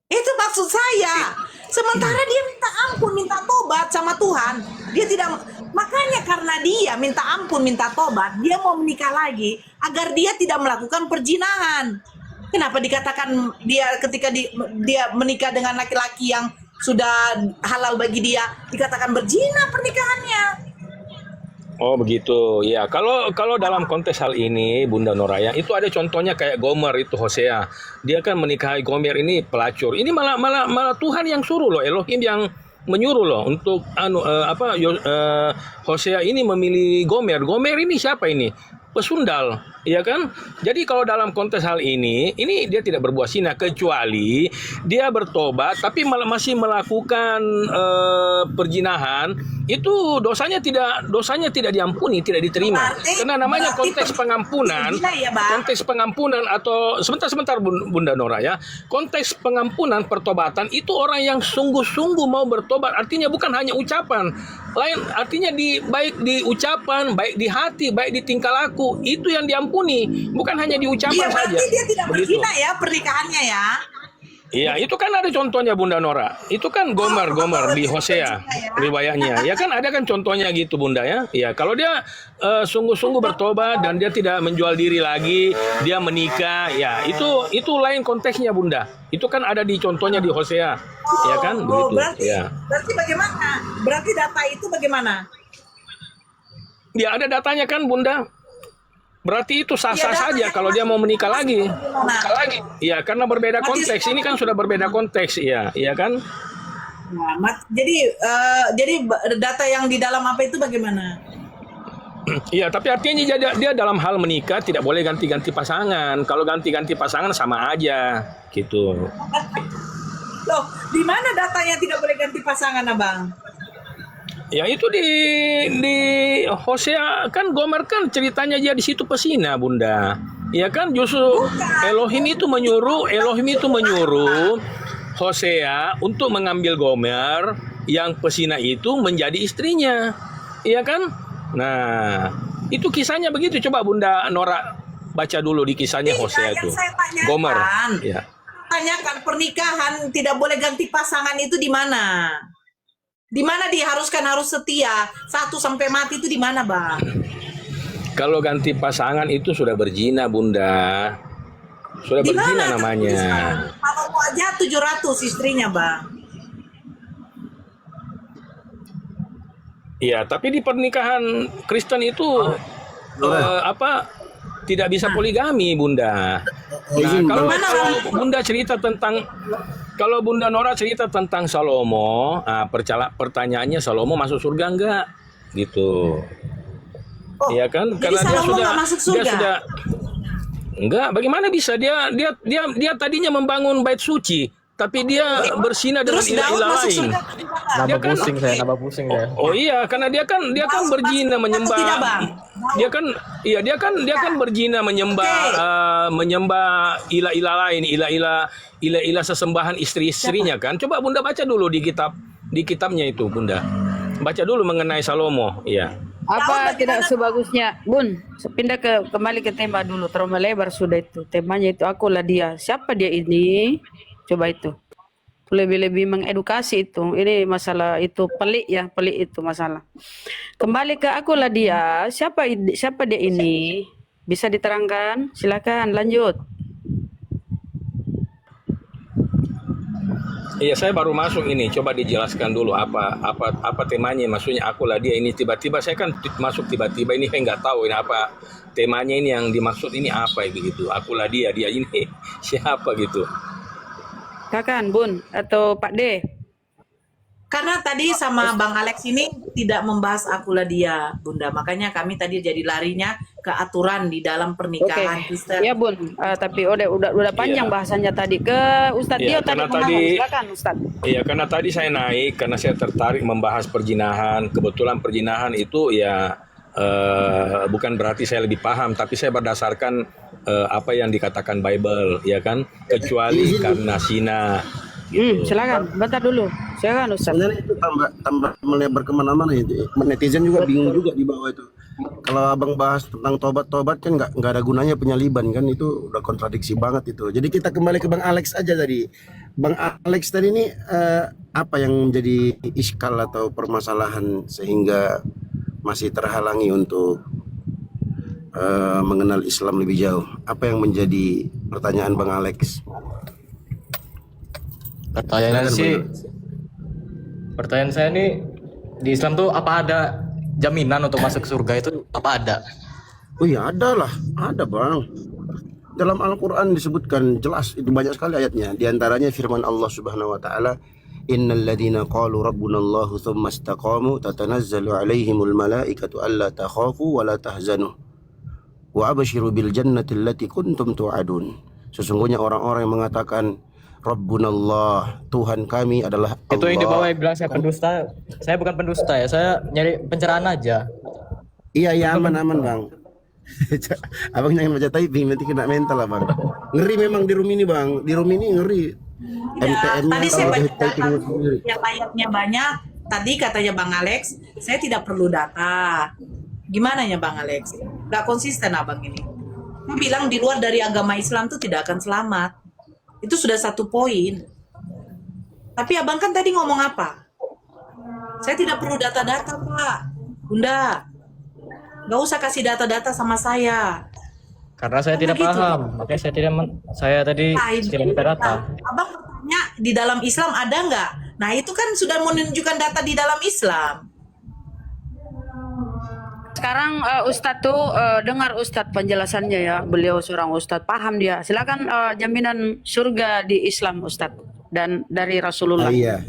Itu maksud saya. Sementara dia minta ampun, minta tobat sama Tuhan. Dia tidak, makanya karena dia minta ampun, minta tobat, dia mau menikah lagi agar dia tidak melakukan perzinahan. Kenapa dikatakan dia ketika dia menikah dengan laki-laki yang sudah halal bagi dia dikatakan berzina pernikahannya? Oh begitu, ya. Kalau dalam konteks hal ini, Bunda Noraya, itu ada contohnya kayak Gomer itu Hosea. Dia kan menikahi Gomer ini pelacur. Ini malah Tuhan yang suruh loh, Elohim yang menyuruh loh untuk Hosea ini memilih Gomer. Gomer ini siapa ini? Pesundal, ya kan? Jadi kalau dalam konteks hal ini dia tidak berbuat zina kecuali dia bertobat tapi masih melakukan perzinahan, itu dosanya tidak diampuni, tidak diterima. Karena namanya konteks pengampunan, konteks pengampunan atau sebentar Bunda Nora ya. Konteks pengampunan pertobatan itu orang yang sungguh-sungguh mau bertobat, artinya bukan hanya ucapan. Lain artinya baik di ucapan, baik di hati, baik di tingkah laku, itu yang diampuni, bukan hanya di ucapan saja. Berarti dia tidak begitu. berzina ya pernikahannya ya. Iya, itu kan ada contohnya Bunda Nora. Itu kan Gomer di Hosea riwayatnya. Ya kan ada kan contohnya gitu Bunda ya. Iya, kalau dia sungguh-sungguh bertobat dan dia tidak menjual diri lagi, dia menikah, ya itu lain konteksnya Bunda. Itu kan ada di contohnya di Hosea. Ya kan begitu. Berarti bagaimana? Berarti data itu bagaimana? Ya ada datanya kan Bunda. Berarti itu sah-sah saja kalau dia mau menikah lagi. Iya, karena berbeda konteks. Ini kan sudah berbeda konteks, iya kan? Nah, jadi data yang di dalam apa itu bagaimana? Iya, tapi artinya dia dalam hal menikah tidak boleh ganti-ganti pasangan. Kalau ganti-ganti pasangan sama aja, gitu. Loh, di mana datanya tidak boleh ganti pasangan, Abang? Ya itu di Hosea kan Gomer kan ceritanya dia di situ pesina Bunda. Ya kan justru Elohim itu menyuruh Hosea untuk mengambil Gomer yang pesina itu menjadi istrinya. Iya kan? Nah, itu kisahnya begitu. Coba Bunda Nora baca dulu di kisahnya Hosea itu. Gomer. Ya. Tanyakan pernikahan tidak boleh ganti pasangan itu di mana? Di mana diharuskan harus setia 1 sampai mati itu di mana, Bang? Kalau ganti pasangan itu sudah berzina, Bunda. Sudah berzina namanya. Kalau mau aja 700 istrinya, Bang. Iya, tapi di pernikahan Kristen itu tidak bisa poligami, Bunda. Nah, kalau Bunda cerita tentang kalau Bunda Nora cerita tentang Salomo, pertanyaannya Salomo masuk surga enggak? Gitu. Iya kan? Karena dia sudah enggak, bagaimana bisa dia tadinya membangun bait suci, tapi dia berzina dengan ilah-ilah lain. Nambah pusing saya. Oh iya, karena dia kan berzina menyembah. Dia kan berzina menyembah ilah-ilah lain, ilah-ilah sesembahan istri-istrinya kan. Coba Bunda baca dulu di kitabnya itu Bunda. Baca dulu mengenai Salomo, iya. Apa tidak sebagusnya, Bun? Kembali ke tema dulu. Terlalu melebar sudah itu. Temanya itu akulah dia. Siapa dia ini? Coba itu. Lebih-lebih mengedukasi itu. Ini masalah itu pelik itu masalah. Kembali ke akulah dia. Siapa dia ini? Bisa diterangkan? Silakan lanjut. Iya, saya baru masuk ini. Coba dijelaskan dulu apa temanya. Maksudnya akulah dia ini, tiba-tiba saya kan masuk tiba-tiba ini saya nggak tahu ini apa temanya, ini yang dimaksud ini apa begitu. Akulah dia ini siapa gitu. Kakan, Bun atau Pak D? Karena tadi sama Bang Alex ini tidak membahas akulah dia, Bunda. Makanya kami tadi jadi larinya ke aturan di dalam pernikahan Kristen. Iya, Bun. Tapi udah panjang bahasanya tadi ke Ustadz Dio tadi ngomong. Silakan Ustadz. Iya, karena tadi saya naik karena saya tertarik membahas perzinahan. Kebetulan perzinahan itu ya bukan berarti saya lebih paham, tapi saya berdasarkan apa yang dikatakan Bible, ya kan? Kecuali karena zina. Gitu. Silakan, bentar dulu. Silakan Ustaz. Sebenarnya itu tambah melebar kemana-mana itu. Netizen juga bingung juga di bawah itu. Kalau abang bahas tentang tobat kan nggak ada gunanya penyaliban kan, itu udah kontradiksi banget itu. Jadi kita kembali ke Bang Alex aja tadi. Bang Alex tadi ini apa yang menjadi iskal atau permasalahan sehingga masih terhalangi untuk mengenal Islam lebih jauh? Apa yang menjadi pertanyaan Bang Alex? Pertanyaan saya nih, di Islam tuh apa ada jaminan untuk masuk surga itu, apa ada? Oh iya, ada lah, ada Bang. Dalam Al-Quran disebutkan jelas, itu banyak sekali ayatnya. Di antaranya firman Allah Subhanahu wa taala, "Innal ladzina qalu rabbunallahu tsumma istaqamu tatanazzalu 'alaihimul malaikatu alla takhafu wa la tahzanu wa abshiru bil jannati allati kuntum tu'adun." Sesungguhnya orang-orang yang mengatakan Rabbunallah, Tuhan kami adalah Allah. Itu yang di bawah bilang saya pendusta. Saya bukan pendusta ya, saya nyari pencerahan aja. Iya, aman Bang. Abang jangan baca typing, nanti kena mental lah Bang. Ngeri memang di room ini Bang, di room ini ngeri. Ya, tadi saya kalau baca typing sendiri. yang ayatnya banyak. Tadi katanya Bang Alex, saya tidak perlu data. Gimana ya Bang Alex? Gak konsisten abang ini. Dia bilang di luar dari agama Islam tuh tidak akan selamat. Itu sudah satu poin. Tapi abang kan tadi ngomong apa? Saya tidak perlu data-data Pak. Bunda, gak usah kasih data-data sama saya. Karena saya tidak Begitu. paham, makanya saya tadi tidak minta data. Abang bertanya di dalam Islam ada nggak? Nah itu kan sudah menunjukkan data di dalam Islam. Sekarang Ustadz tuh dengar Ustadz penjelasannya ya. Beliau seorang Ustadz, paham dia. Silakan jaminan surga di Islam Ustadz dan dari Rasulullah. Iya.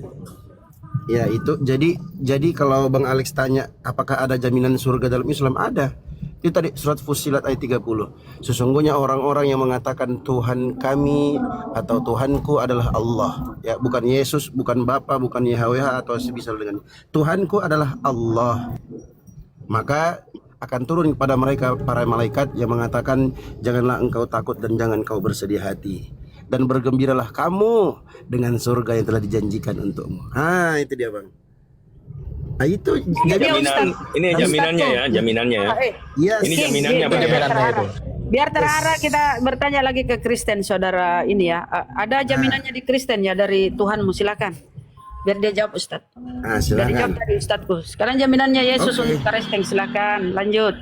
Ya itu jadi kalau Bang Alex tanya apakah ada jaminan surga dalam Islam, ada. Itu tadi surat Fussilat ayat 30. Sesungguhnya orang-orang yang mengatakan Tuhan kami atau Tuhanku adalah Allah, ya bukan Yesus, bukan Bapa, bukan Yahweh atau semisal dengan Tuhanku adalah Allah. Maka akan turun kepada mereka para malaikat yang mengatakan janganlah engkau takut dan jangan kau bersedih hati dan bergembiralah kamu dengan surga yang telah dijanjikan untukmu. Itu dia Bang. Nah itu jadi Jaminan, ini jaminannya ya, jaminannya ya. yes. Ini jaminannya Bang. Biar terarah kita bertanya lagi ke Kristen saudara ini ya. Ada jaminannya di Kristen ya dari Tuhanmu, silakan. Biar dia jawab Ustaz. Biar Silakan. dijawab dari Ustazku. Sekarang jaminannya Yesus Oke. untuk Kristen, silakan lanjut.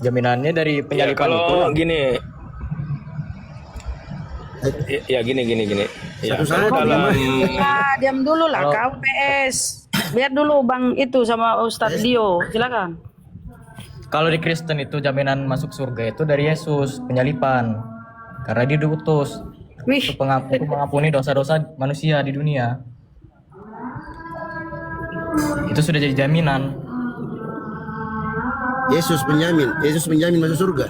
Jaminannya dari Ya, penyalipan itu. kalau gini, ya gini. Ya, Satu-satu kalau dalam Diam dulu lah kau PS. Biar dulu Bang itu sama Ustadz Dio, silakan. Kalau di Kristen itu jaminan masuk surga itu dari Yesus, penyalipan. Karena dia diutus Wih, untuk mengampuni dosa-dosa manusia di dunia. Itu sudah jadi jaminan. Yesus menjamin masuk surga.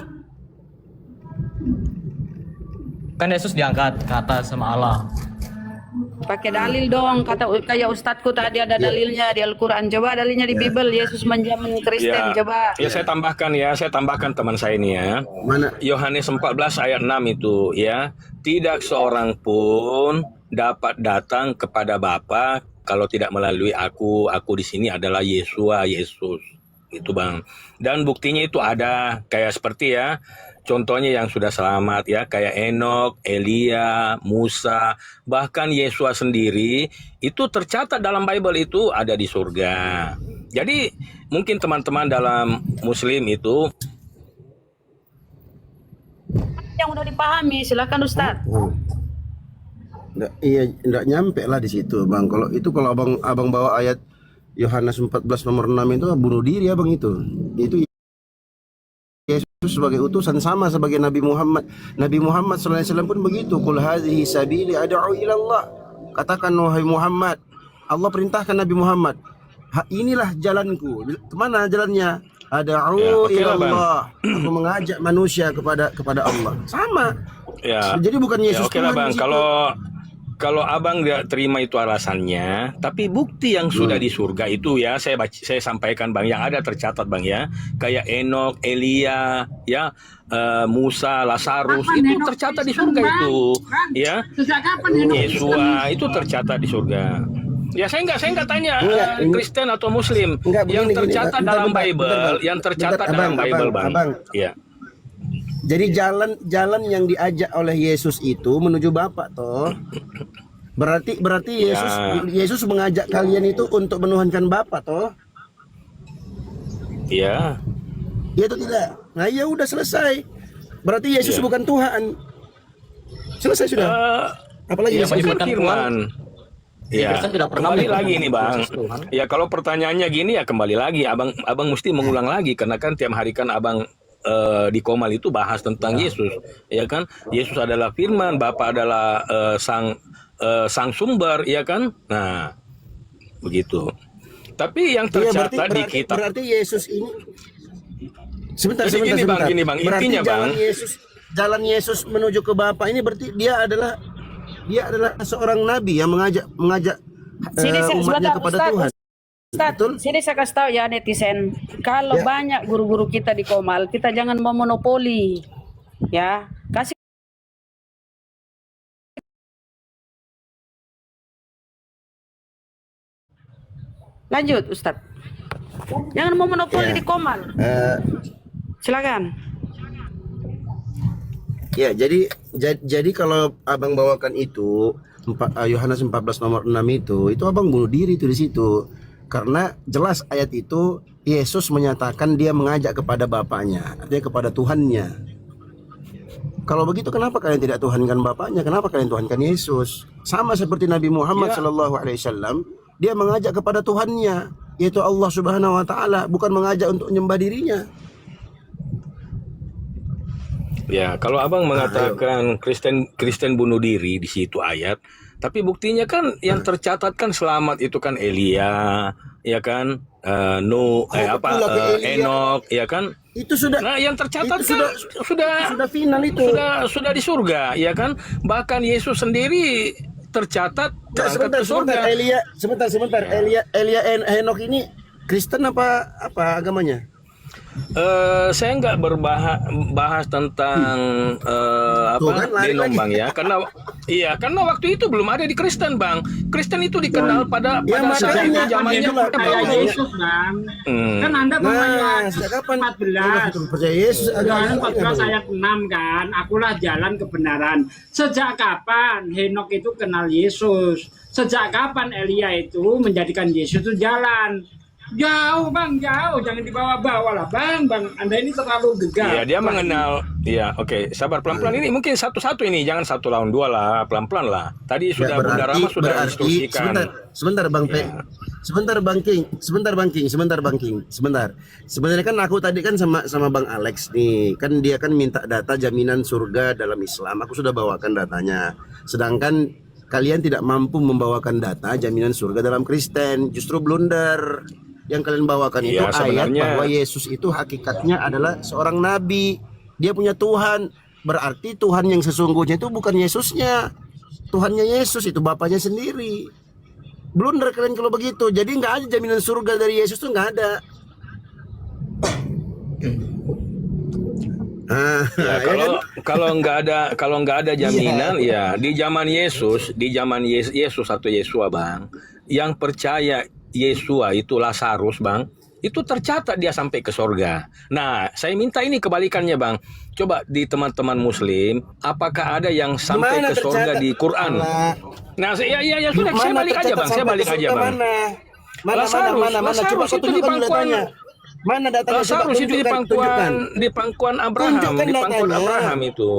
Kan Yesus diangkat ke atas sama Allah. pakai dalil dong, kata kayak Ustadzku tadi ada dalilnya di Al-Quran. Coba dalilnya di Bible, Yesus menjamin Kristen. Coba. Ya saya tambahkan teman saya ini ya. Mana? Yohanes 14 ayat 6 itu ya. Tidak seorang pun dapat datang kepada Bapa kalau tidak melalui aku. Aku di sini adalah Yesus. Itu Bang. Dan buktinya itu ada kayak seperti ya. Contohnya yang sudah selamat ya, kayak Enok, Elia, Musa, bahkan Yesua sendiri itu tercatat dalam Bible itu ada di surga. Jadi mungkin teman-teman dalam Muslim itu Yang udah dipahami, silakan Ustadz. Enggak nyampe lah di situ, Bang. Kalau abang bawa ayat Yohanes 14 nomor 6 itu bunuh diri Abang itu. Itu Yesus sebagai utusan sama sebagai Nabi Muhammad. Nabi Muhammad SAW pun begitu. Qul hadhihi sabili ad'u ila Allah. Katakan wahai Muhammad, Allah perintahkan Nabi Muhammad, inilah jalanku. Kemana jalannya? Ad'u ila Allah. Aku mengajak manusia kepada Allah. Sama. ya. Jadi bukan Yesus Ya, oke lah Tuhan Bang, di situ. kalau Abang nggak terima itu alasannya, tapi bukti yang sudah di surga itu ya saya sampaikan Bang, yang ada tercatat Bang ya, kayak Enok, Elia, ya Musa, Lazarus itu tercatat di surga itu, ya. Yesua itu tercatat di surga. Ya saya nggak tanya Kristen atau Muslim, Enggak, yang begini, tercatat Bang. dalam Bentar, Bible, Bang. yang tercatat Bentar, dalam Bible Bang. Abang. Ya. Jadi jalan yang diajak oleh Yesus itu menuju Bapa toh. Berarti Yesus mengajak kalian itu untuk menuhankan Bapa toh. Iya. Ya atau tidak? Nah, ya udah selesai. Berarti Yesus Iya. bukan Tuhan. Selesai sudah. Apalagi Iya, Yesus Masih bukan firman. Ya, Kristen tidak pernah kembali menyebut lagi nih Bang. Yesus Tuhan. Ya kalau pertanyaannya gini ya kembali lagi, abang mesti mengulang lagi karena kan tiap hari kan abang di Komal itu bahas tentang Yesus, ya kan? Yesus adalah Firman, Bapa adalah sang sumber, ya kan? Nah, begitu. Tapi yang Iya, tercatat di kitab, berarti Yesus ini sebentar. Jadi gini, Bang, Berarti intinya, Bang. jalan Yesus menuju ke Bapa ini berarti dia adalah seorang nabi yang mengajak Sini umatnya sebentar, kepada Ustaz. Tuhan. Ustaz, Betul? sini saya kasih tahu ya netizen, kalau Ya. banyak guru-guru kita di Komal, kita jangan memonopoli, ya. Kasih lanjut, Ustaz. Jangan memonopoli Ya. di Komal. Silakan. Ya, jadi kalau abang bawakan itu Yohanes 14 nomor 6 itu abang bunuh diri itu di situ. Karena jelas ayat itu Yesus menyatakan dia mengajak kepada Bapaknya, artinya kepada Tuhannya. Kalau begitu kenapa kalian tidak tuhankan Bapaknya? Kenapa kalian tuhankan Yesus? Sama seperti Nabi Muhammad Ya. sallallahu alaihi wasallam, dia mengajak kepada Tuhannya, yaitu Allah Subhanahu wa taala, bukan mengajak untuk menyembah dirinya. ya kalau abang mengatakan Kristen bunuh diri di situ ayat, tapi buktinya kan yang tercatat kan selamat itu kan Elia, ya kan, betul lah, ke Elia. Enok, ya kan. Itu sudah Nah, yang tercatat itu kan sudah final itu. sudah di surga, ya kan. Bahkan Yesus sendiri tercatat terangkat ke surga. Sebentar. Elia Henok ini Kristen apa agamanya? Saya nggak bahas tentang Tuh kan, lari denom lagi. Bang ya, karena waktu itu belum ada di Kristen Bang. Kristen itu dikenal pada makanya, saat itu zamannya itulah, Kayak Paulus. Yesus Bang. Hmm. Kan Anda Nah, memang sejak kapan 14. betul percaya Yesus? Yohanes Agama 14 ayat 6 kan, akulah jalan kebenaran. Sejak kapan Henok itu kenal Yesus? Sejak kapan Elia itu menjadikan Yesus itu jalan? Jauh Bang, jauh. Jangan dibawa-bawa lah Bang. Anda ini terlalu gegap. Iya, dia mengenal. Iya, oke. Sabar pelan-pelan ini mungkin satu-satu ini, jangan satu lawan dua lah, pelan-pelan lah. Tadi sudah Bunda Rama sudah instruksikan. Sebentar Bang Pe. Sebentar Bang King. Sebenarnya kan aku tadi kan sama Bang Alex nih. Kan dia kan minta data jaminan surga dalam Islam. Aku sudah bawakan datanya. Sedangkan kalian tidak mampu membawakan data jaminan surga dalam Kristen. Justru blunder. Yang kalian bawakan itu Iya, ayat sebenarnya. bahwa Yesus itu hakikatnya adalah seorang nabi. Dia punya Tuhan. Berarti Tuhan yang sesungguhnya itu bukan Yesusnya. Tuhannya Yesus itu Bapaknya sendiri. Blunder kalian kalau begitu. Jadi nggak ada jaminan surga dari Yesus tuh nggak ada. Ya, kalau nggak ada jaminan ya di zaman Yesus atau Yesua Bang, yang percaya Yesua itu Lazarus Bang, itu tercatat dia sampai ke surga. Nah, saya minta ini kebalikannya Bang. Coba di teman-teman Muslim, apakah ada yang sampai Gimana ke surga tercatat? di Quran? Nah, ya sudah, saya balik aja Bang, saya balik aja Bang. Mana? Coba Lazarus kau itu di tunjukkan dulu pangkuan. datanya. Mana datanya? Coba Lazarus itu di tunjukkan. pangkuan Abraham, Tunjukkan di pangkuan datanya. Abraham itu.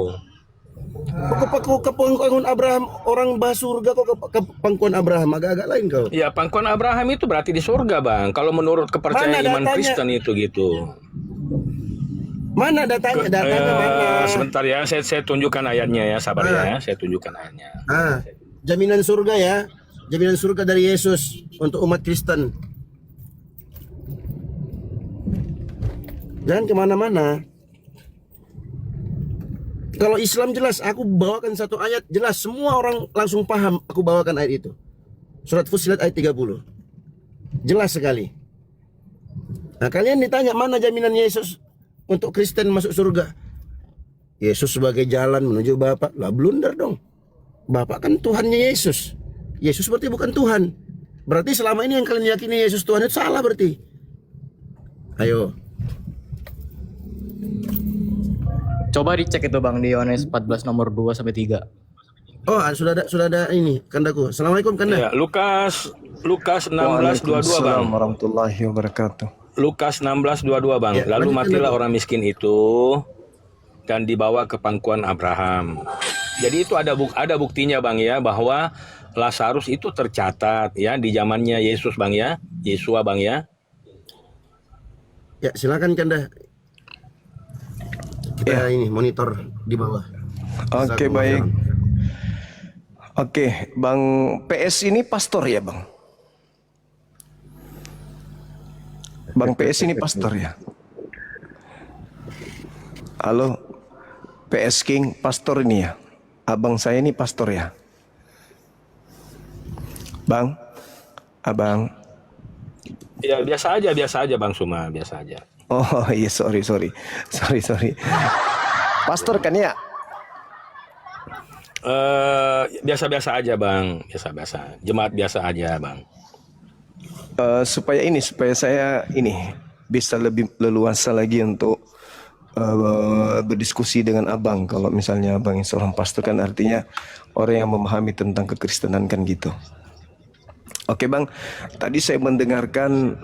Ke pangkuan Abraham, orang bahas surga kok ke pangkuan Abraham, agak-agak lain kau. Ya, pangkuan Abraham itu berarti di surga, Bang. Kalau menurut kepercayaan Mana iman datanya? Kristen itu gitu. Mana datanya? Datanya mana? Sebentar ya, saya tunjukkan ayatnya ya, sabar ya, saya tunjukkan ayatnya. Jaminan surga ya. Jaminan surga dari Yesus untuk umat Kristen. Jangan kemana-mana. Kalau Islam jelas, aku bawakan satu ayat jelas, semua orang langsung paham. Aku bawakan ayat itu. Surat Fussilat ayat 30. Jelas sekali. Nah, kalian ditanya mana jaminan Yesus untuk Kristen masuk surga? Yesus sebagai jalan menuju Bapa. Lah blunder dong. Bapa kan Tuhannya Yesus. Yesus berarti bukan Tuhan. Berarti selama ini yang kalian yakini Yesus Tuhan itu salah berarti. Ayo. Coba dicek itu Bang di Yohanes 14 nomor 2 sampai 3. Oh, sudah ada ini kandaku. Assalamualaikum Ya, Kanda. Lukas 16:22 Bang. Warahmatullahi wabarakatuh. Lukas 16:22 Bang. Ya, Lalu lanjutkan, matilah Bang. orang miskin itu dan dibawa ke pangkuan Abraham. Jadi itu ada buktinya Bang ya, bahwa Lazarus itu tercatat ya di zamannya Yesus Bang ya, Yesua Bang ya. Ya, silakan Kanda. Kita ini monitor di bawah. Oke, baik. Oke, Bang PS ini pastor ya, Bang? Bang PS ini pastor ya? Halo, PS King, pastor ini ya? Abang saya ini pastor ya? Bang? Abang? Ya biasa aja Bang Suma, biasa aja. Oh iya, sorry. Pastor kan ya? Biasa-biasa aja Bang, biasa-biasa. Jemaat biasa aja Bang. Supaya saya ini bisa lebih leluasa lagi untuk berdiskusi dengan abang. Kalau misalnya abang yang seorang pastor kan artinya orang yang memahami tentang kekristenan kan gitu. Oke Bang, tadi saya mendengarkan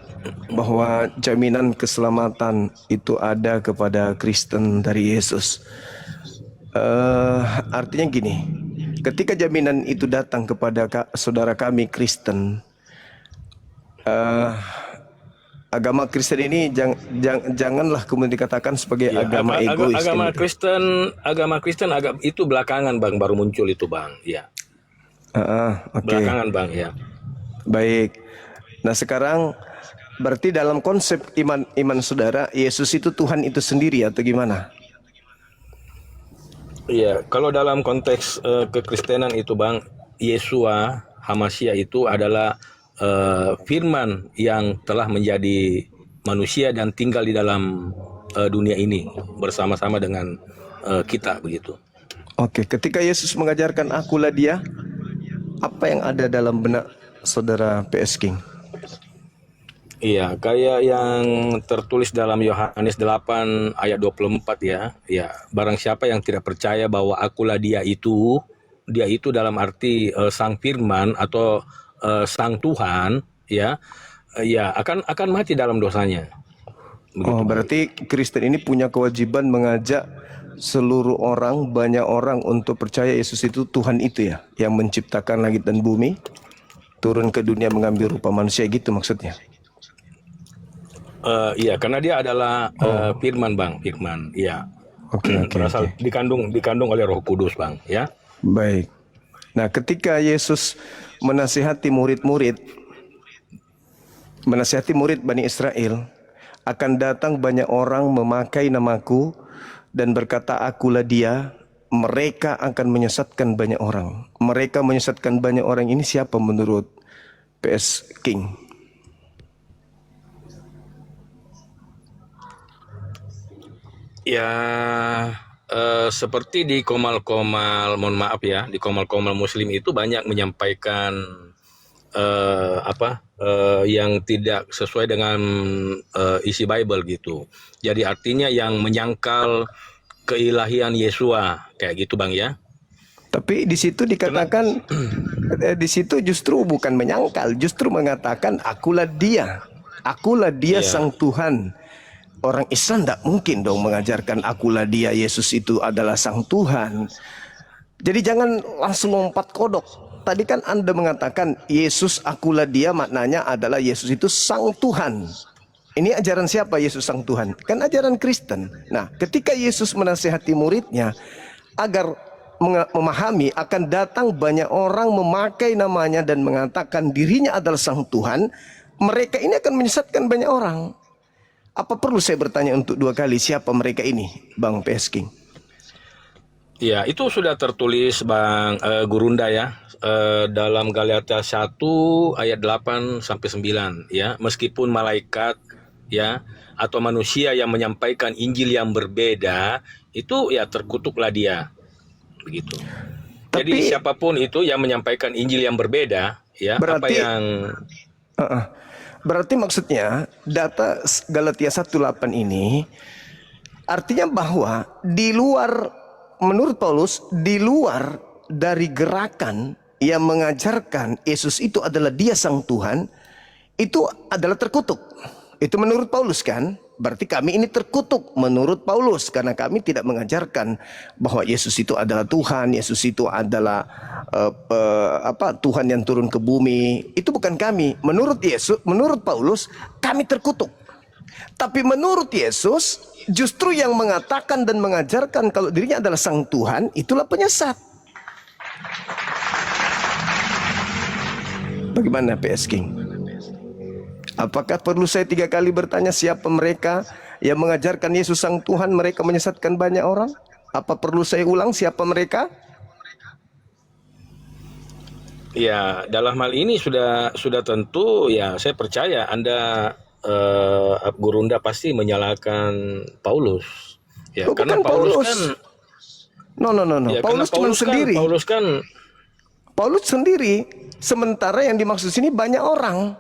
bahwa jaminan keselamatan itu ada kepada Kristen dari Yesus. Artinya gini, ketika jaminan itu datang kepada saudara kami Kristen, agama Kristen ini janganlah kemudian dikatakan sebagai Ya, agama egois. agama Kristen itu belakangan Bang, baru muncul itu Bang. Ya. Oke. Belakangan Bang ya. Baik. Nah sekarang berarti dalam konsep iman saudara, Yesus itu Tuhan itu sendiri atau gimana? Iya, kalau dalam konteks kekristenan itu Bang, Yesua Hamasya itu adalah firman yang telah menjadi manusia dan tinggal di dalam dunia ini bersama-sama dengan kita begitu. Oke, ketika Yesus mengajarkan akulah dia, apa yang ada dalam benak saudara PS King? Iya, kayak yang tertulis dalam Yohanes 8 ayat 24 ya. Ya, barang siapa yang tidak percaya bahwa akulah dia itu dalam arti sang firman atau sang Tuhan ya, ya akan mati dalam dosanya. Begitu. Oh, berarti Kristen ini punya kewajiban mengajak seluruh orang, banyak orang untuk percaya Yesus itu Tuhan itu ya, yang menciptakan langit dan bumi, turun ke dunia mengambil rupa manusia gitu maksudnya. Iya, karena dia adalah firman Bang, firman. Iya. Oke. Berasal dikandung oleh Roh Kudus Bang, ya. Baik. Nah, ketika Yesus menasihati murid Bani Israel, akan datang banyak orang memakai namaku dan berkata akulah dia, mereka akan menyesatkan banyak orang. Mereka menyesatkan banyak orang ini siapa menurut PS King? Ya, seperti di komal-komal, mohon maaf ya, di komal-komal Muslim itu banyak menyampaikan yang tidak sesuai dengan isi Bible gitu. Jadi artinya yang menyangkal keilahian Yesua kayak gitu Bang ya. Tapi di situ dikatakan, di situ justru bukan menyangkal, justru mengatakan akulah dia Iya. sang Tuhan. Orang Islam tidak mungkin dong mengajarkan akulah dia, Yesus itu adalah sang Tuhan. Jadi jangan langsung lompat kodok. Tadi kan Anda mengatakan Yesus akulah dia, maknanya adalah Yesus itu sang Tuhan. Ini ajaran siapa Yesus sang Tuhan? Kan ajaran Kristen. Nah, ketika Yesus menasihati muridnya agar memahami akan datang banyak orang memakai namanya dan mengatakan dirinya adalah sang Tuhan, mereka ini akan menyesatkan banyak orang. Apa perlu saya bertanya untuk dua kali siapa mereka ini, Bang PS King? Ya, itu sudah tertulis Bang Gurunda ya, dalam Galatia 1 ayat 8 sampai 9 ya. Meskipun malaikat ya atau manusia yang menyampaikan Injil yang berbeda, itu ya terkutuklah dia. Begitu. Jadi siapapun itu yang menyampaikan Injil yang berbeda ya, berarti, berarti maksudnya data Galatia 1:8 ini Artinya bahwa di luar, menurut Paulus, di luar dari gerakan yang mengajarkan Yesus itu adalah dia sang Tuhan, itu adalah terkutuk. Itu menurut Paulus kan? Berarti kami ini terkutuk menurut Paulus, karena kami tidak mengajarkan bahwa Yesus itu adalah Tuhan, Yesus itu adalah Tuhan yang turun ke bumi. Itu bukan kami. Menurut Yesus, menurut Paulus, kami terkutuk. Tapi menurut Yesus, justru yang mengatakan dan mengajarkan kalau dirinya adalah sang Tuhan, itulah penyesat. Bagaimana PS King? Apakah perlu saya 3 kali bertanya siapa mereka yang mengajarkan Yesus sang Tuhan, mereka menyesatkan banyak orang? Apa perlu saya ulang siapa mereka? Ya, dalam hal ini sudah tentu ya, saya percaya Anda Gurunda pasti menyalahkan Paulus. Ya, Oh, karena bukan Paulus Paulus. kan No. ya, Paulus karena cuma sendiri. Paulus kan Paulus sendiri. Sementara yang dimaksud sini banyak orang.